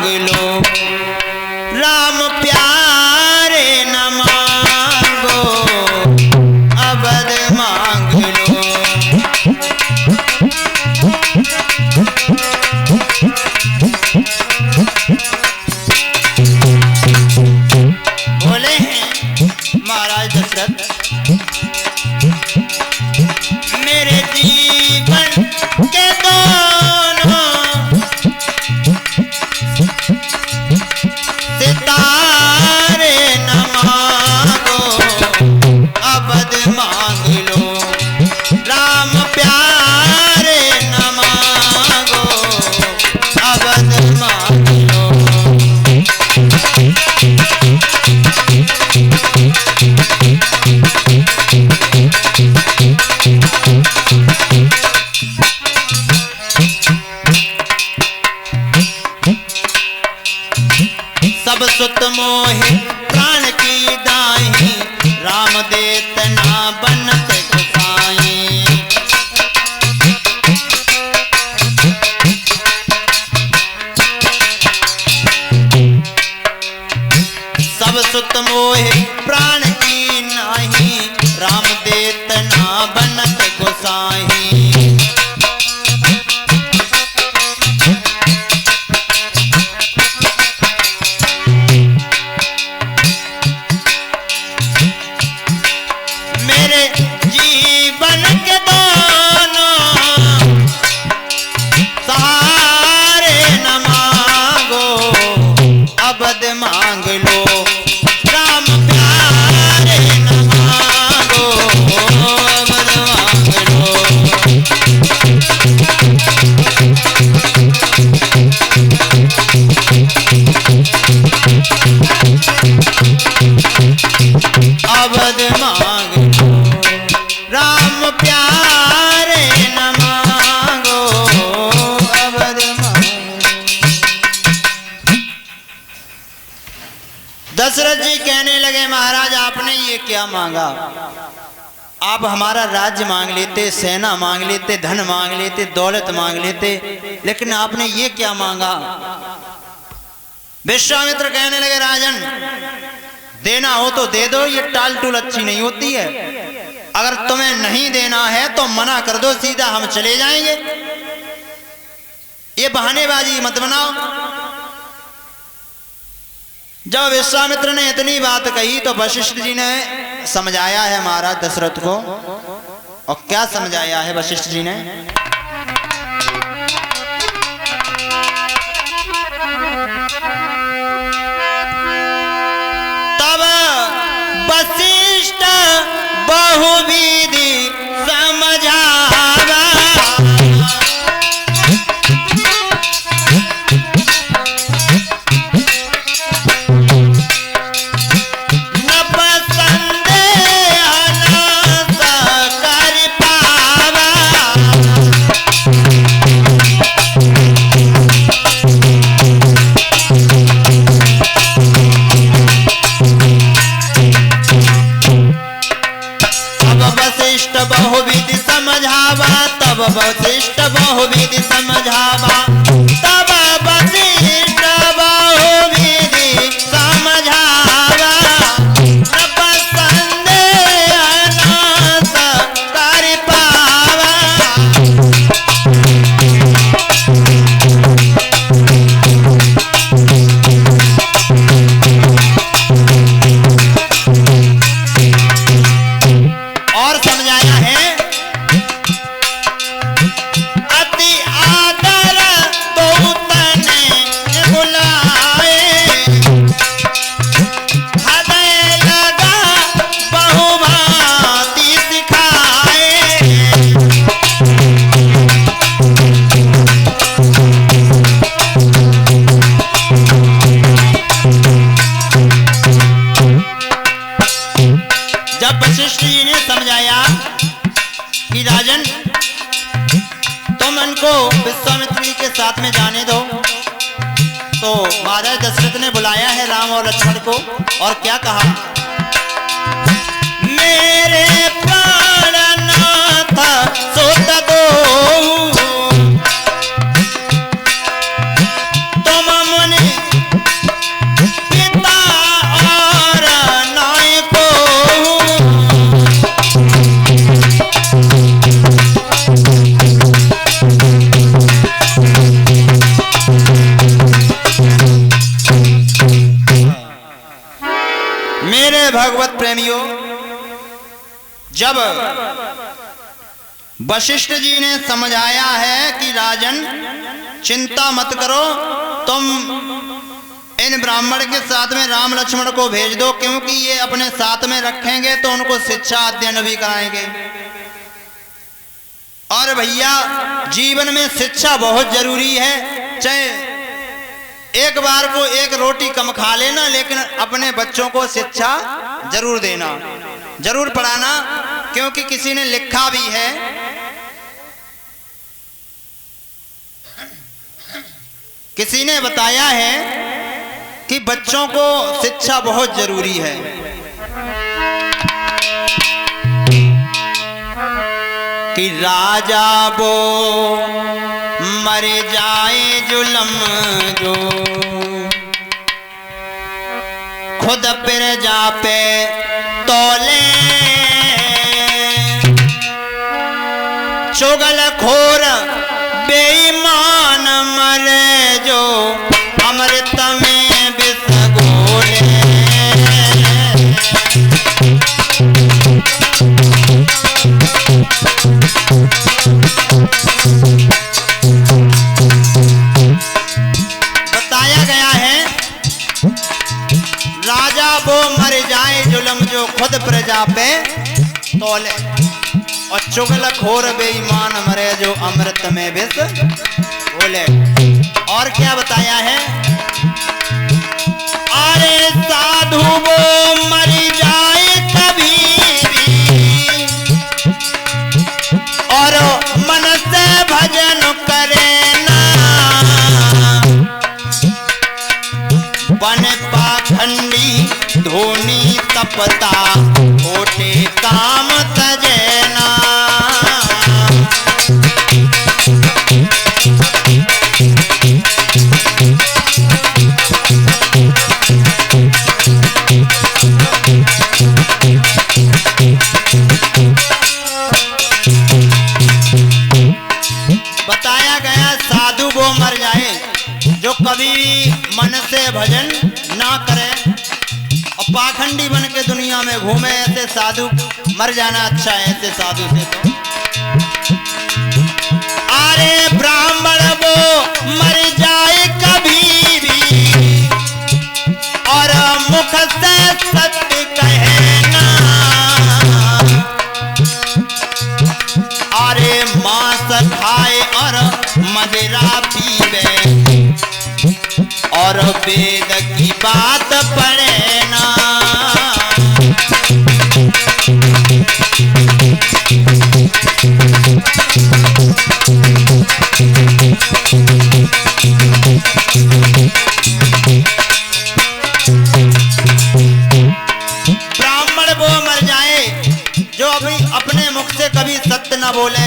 मांग लो, राम प्यारे न मांगो, अवध मांग लो। बोले हैं महाराज दशरथ, मेरे जीवन के दोनों सितारे न मांगो, अवध मांग लो, राम प्यारे न मांगो, अवध मांग लो। सब सुत मोहे प्राण की दाही, राम देत ना बनत गुसाई। सब सुत मोहे प्राण की नाही, राम देत ना बनत गुसाई। मांग लो, राम प्यारे न मांगो, अवध मांग लो। अवध मांग लो, राम प्यारे न मांगो, अवध मांग लो। दशरथ जी कहने लगे, महाराज आपने ये क्या मांगा? आप हमारा राज्य मांग लेते, सेना मांग लेते, धन मांग लेते, दौलत मांग लेते, लेकिन आपने ये क्या मांगा? विश्वामित्र कहने लगे, राजन देना हो तो दे दो, ये टाल टूल अच्छी नहीं होती है। अगर तुम्हें नहीं देना है तो मना कर दो, सीधा हम चले जाएंगे। ये बहानेबाजी मत बनाओ। जब विश्वामित्र ने इतनी बात कही तो वशिष्ठ जी ने समझाया है महाराज दशरथ को। और क्या समझाया है वशिष्ठ जी ने? तब वशिष्ठ बहुविधि समझावा, बहुविधि समझावा, तब वशिष्ठ बहुविधि समझावा, तब वशिष्ठ बहुविधि समझावा, नभ संदेह नाश कर पावा। और समझाया है, अति आदर बहुत ने बुलाए, हृदय लगा बहुभांति सिखाए। जब वशिष्ठ जी ने समझाया कि राजन तुम इनको विश्वामित्र जी के साथ में जाने दो, तो महाराज दशरथ ने बुलाया है राम और लक्ष्मण को और क्या कहा? मेरे प्राणनाथ सुत दो, तुम मुनि प्रिय भगवत प्रेमियों, जब वशिष्ठ जी ने समझाया है कि राजन चिंता मत करो, तुम इन ब्राह्मण के साथ में राम लक्ष्मण को भेज दो, क्योंकि ये अपने साथ में रखेंगे तो उनको शिक्षा अध्ययन भी कराएंगे। और भैया जीवन में शिक्षा बहुत जरूरी है, चाहे एक बार को एक रोटी कम खा लेना, लेकिन अपने बच्चों को शिक्षा जरूर देना, जरूर पढ़ाना, क्योंकि किसी ने लिखा भी है, किसी ने बताया है कि बच्चों को शिक्षा बहुत जरूरी है। कि राजा वो मर जाए जुल्म जो, खुद प्रजा पे तौले, चुगलखोर बेईमान मरे जो अमृत में विष घोले। बताया गया है राजा वो मर जाए जुल्म जो खुद प्रजा पे तौले, और चुगलखोर बेईमान मरे जो अमृत में विष घोले। और क्या बताया है, अरे साधु वो मर जाए कभी भी, और मन से भजन करे ना, बन पाखंडी धोनी तपता खोटे काम तजेना। बताया गया साधु वो मर जाए जो कभी भी मन से भजन ना करे और पाखंडी बन के दुनिया में घूमे, ऐसे साधु मर जाना अच्छा है ऐसे साधु से। तो अरे ब्राह्मण वो मर जाए कभी भी, और मुख से सत्य कहे ना, अरे मांस खाए और मदिरा पीवे, और वेद की बात पढ़े ना। ब्राह्मण वो मर जाए जो अभी अपने मुख से कभी सत्य न बोले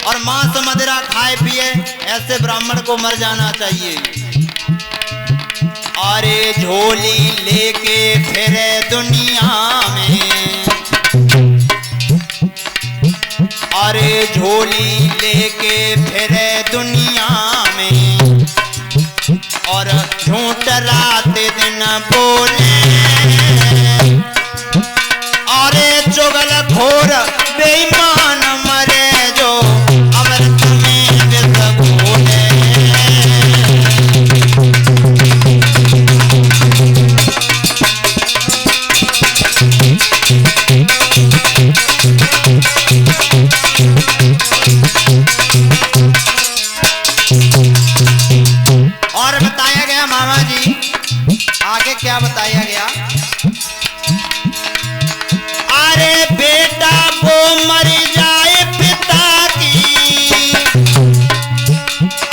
और मांस मदिरा खाए पिए, ऐसे ब्राह्मण को मर जाना चाहिए। अरे झोली लेके फिरे दुनिया में, अरे झोली लेके फिरे दुनिया में, और झूठ रात दिन बोले, अरे चुगलखोर बेईमान मरे जो अमृत में विष घोले। और बताया गया मामा जी, आगे क्या बताया गया, अरे बेटा वो मर जाए पिता की,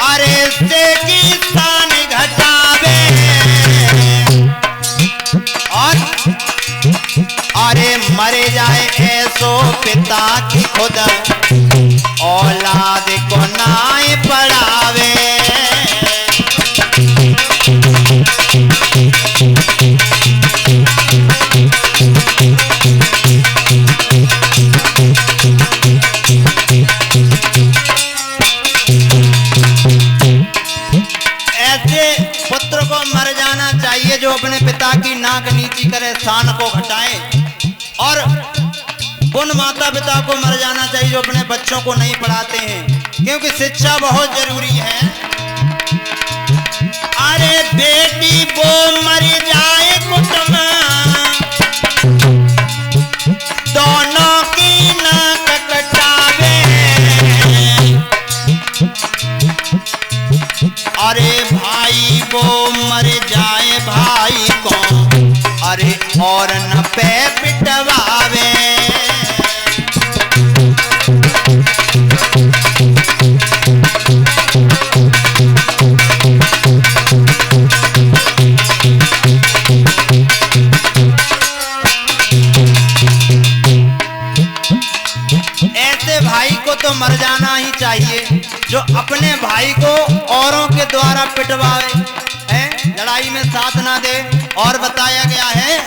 अरे से की शान घटावे, और अरे मर जाए ऐसो पिता की खुद औलाद को नाय पढ़ावे। ऐसे पुत्र को मर जाना चाहिए जो अपने पिता की नाक नीची करे, शान को घटाए, और उन माता पिता को मर जाना चाहिए जो अपने बच्चों को नहीं पढ़ाते हैं, क्योंकि शिक्षा बहुत जरूरी है। अरे बेटी वो मर जाए कुटुंब दोनों की नाक कटावे, अरे भाई वो मर जाए भाई को, अरे और न पे पिटवावे। ऐसे भाई को तो मर जाना ही चाहिए जो अपने भाई को औरों के द्वारा पिटवाए, है लड़ाई में साथ ना दे। और बताया गया है,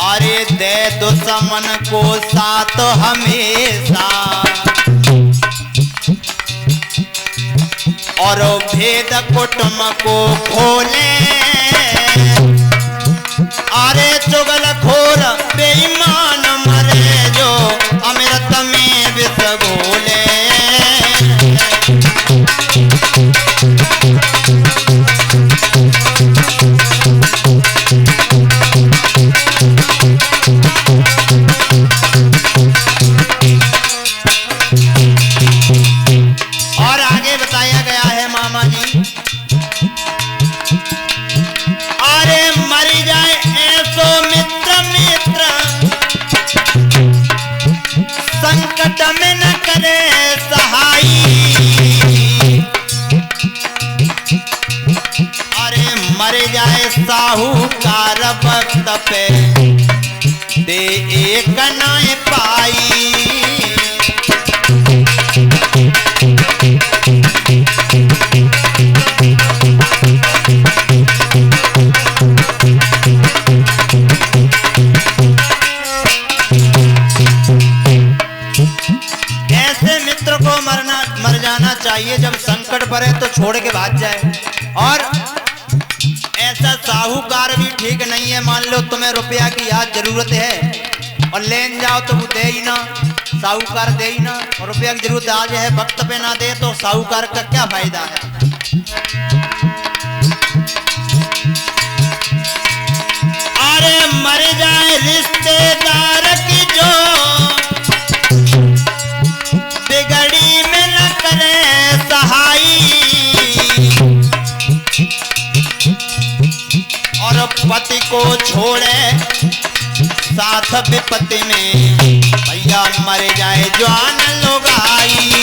अरे दे दुश्मन को साथ हमेशा, और भेद कुटुंब को खोले, अरे चुगलखोर बेईमान मरे जो अमृत में विष घोले। और आगे बताया गया है मामा जी, अरे मर जाए ऐसो मित्र मित्र, संकट में न करे सहाई, अरे मर जाए साहूकार वक्त पे दे एक नाय पाई। ऐसे मित्र को मर जाना चाहिए जब संकट पड़े तो छोड़ के भाग जाए। और ऐसा साहूकार भी ठीक नहीं है, मान लो तुम्हें रुपया की आज जरूरत है और लेन जाओ तो वो दे ही ना, साहूकार दे ही ना, और रुपया की जरूरत आज है वक्त पे ना दे तो साहूकार का क्या फायदा है। अरे मर जाए रिश्तेदार की जो बिगड़ी में न करे सहाई, और पति को छोड़े साथ विपत्ति में भैया मर जाए जवान लोग आई।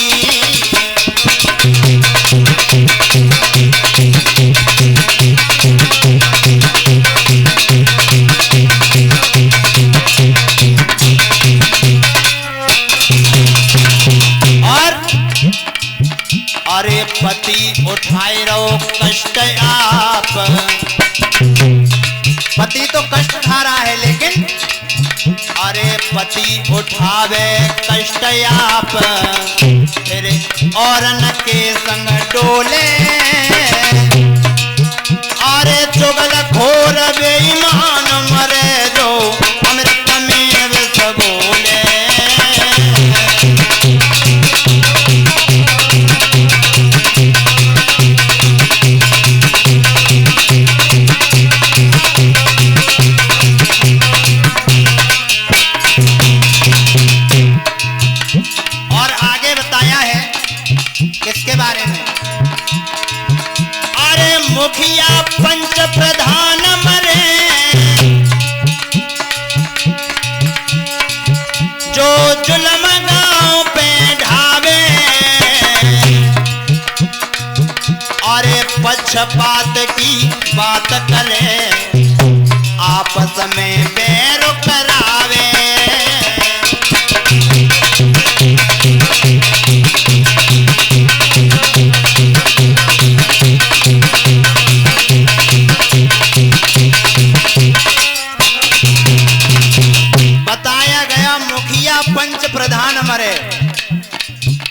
और अरे पति उठाए रहो कष्ट आप, पति तो कष्ट खा रहा है लेकिन अरे पति उठावे कष्ट आप, फिर और न के संग डोले, अरे चुगलखोर बेईमान मरे जो अमृत में विष घोले। और आगे बताया है किसके बारे में, अरे मुखिया पंच प्रधान मरे जो जुल्म गांव पे ढावे, अरे पक्षपात की बात करे आपस में बैर करावे। बताया गया मुखिया पंच प्रधान मरे,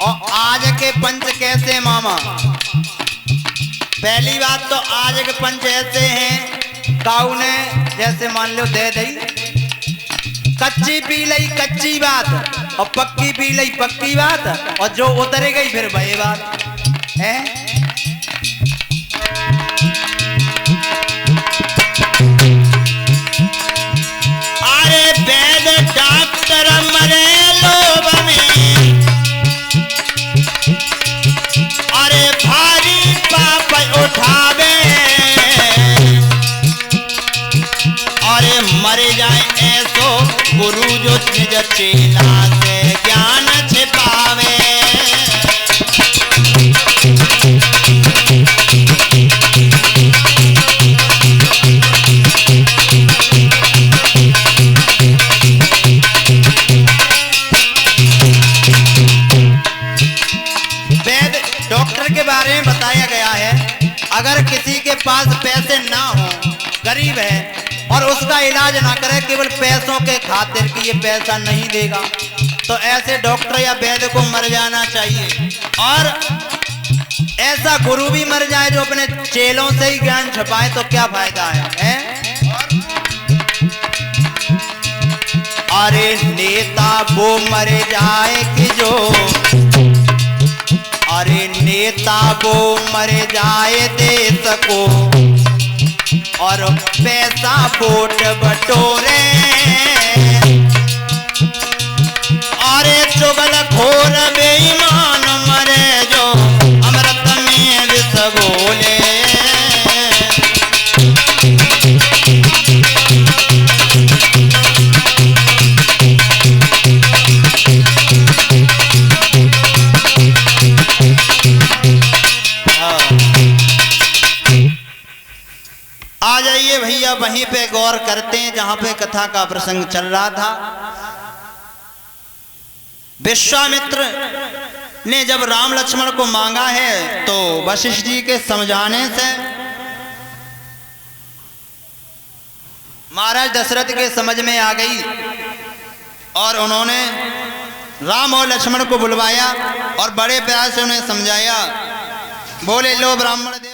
और आज के पंच कैसे मामा, पहली बात तो आज के पंच ऐसे हैं, काऊ ने जैसे मान लो दे दी कच्ची पी लई कच्ची बात और पक्की पी लई पक्की बात, और जो उतरे गई फिर वही बात है। अरे वैद डॉक्टर मरे लोभ में, अरे भारी पाप उठावे, अरे मरे जाए ऐसो गुरु जो निज चेला से ज्ञान छिपावे। वैद डॉक्टर के बारे में बताया गया है, अगर किसी के पास पैसे ना हो, गरीब है और उसका इलाज ना करे केवल पैसों के खातिर कि ये पैसा नहीं देगा, तो ऐसे डॉक्टर या वैद्य को मर जाना चाहिए। और ऐसा गुरु भी मर जाए जो अपने चेलों से ही ज्ञान छुपाए तो क्या फायदा है? अरे नेता वो मर जाए कि जो, अरे नेता वो मर जाए देश को, और पैसा वोट बटोरे, अरे चुगलखोर बेईमान मरे जो अमृत में विष घोले। आ जाइए भैया वहीं पे गौर करते हैं जहां पे कथा का प्रसंग चल रहा था। विश्वामित्र ने जब राम लक्ष्मण को मांगा है तो वशिष्ठ जी के समझाने से महाराज दशरथ के समझ में आ गई और उन्होंने राम और लक्ष्मण को बुलवाया और बड़े प्यार से उन्हें समझाया। बोले लो ब्राह्मण